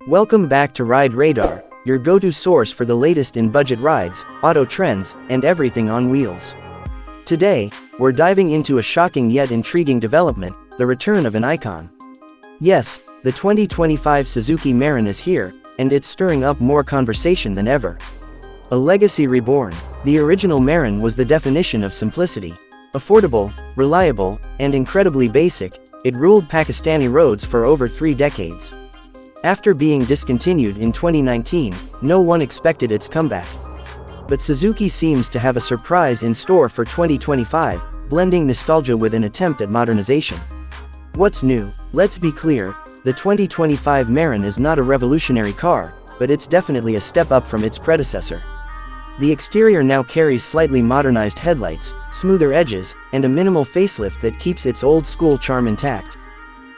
Welcome back to Ride Radar, your go-to source for the latest in budget rides, auto trends, and everything on wheels. Today, we're diving into a shocking yet intriguing development, the return of an icon. Yes, the 2025 Suzuki Mehran is here, and it's stirring up more conversation than ever. A legacy reborn, the original Mehran was the definition of simplicity. Affordable, reliable, and incredibly basic, it ruled Pakistani roads for over 3 decades. After being discontinued in 2019, no one expected its comeback. But Suzuki seems to have a surprise in store for 2025, blending nostalgia with an attempt at modernization. What's new? Let's be clear, the 2025 Mehran is not a revolutionary car, but it's definitely a step up from its predecessor. The exterior now carries slightly modernized headlights, smoother edges, and a minimal facelift that keeps its old-school charm intact.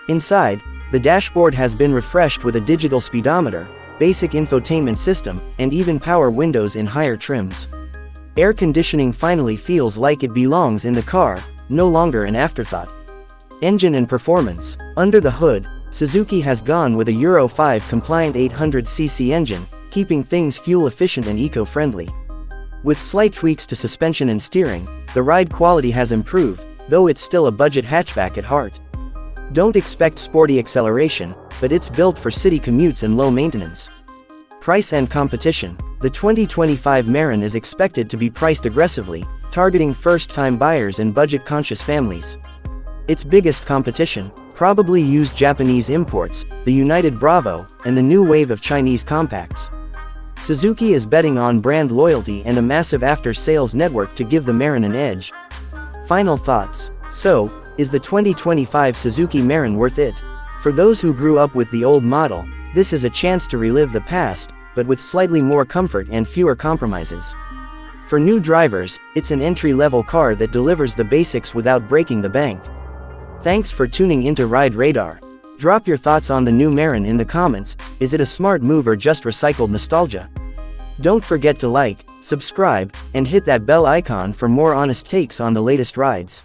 Inside, the dashboard has been refreshed with a digital speedometer, basic infotainment system, and even power windows in higher trims. Air conditioning finally feels like it belongs in the car, no longer an afterthought. Engine and performance. Under the hood, Suzuki has gone with a Euro 5 compliant 800cc engine, keeping things fuel-efficient and eco-friendly. With slight tweaks to suspension and steering, the ride quality has improved, though it's still a budget hatchback at heart. Don't expect sporty acceleration, but it's built for city commutes and low maintenance. Price and competition. The 2025 Mehran is expected to be priced aggressively, targeting first-time buyers and budget-conscious families. Its biggest competition, probably used Japanese imports, the United Bravo, and the new wave of Chinese compacts. Suzuki is betting on brand loyalty and a massive after-sales network to give the Mehran an edge. Final thoughts. So, is the 2025 Suzuki Mehran worth it? For those who grew up with the old model, this is a chance to relive the past, but with slightly more comfort and fewer compromises. For new drivers, it's an entry-level car that delivers the basics without breaking the bank. Thanks for tuning into Ride Radar. Drop your thoughts on the new Mehran in the comments. Is it a smart move or just recycled nostalgia? Don't forget to like, subscribe, and hit that bell icon for more honest takes on the latest rides.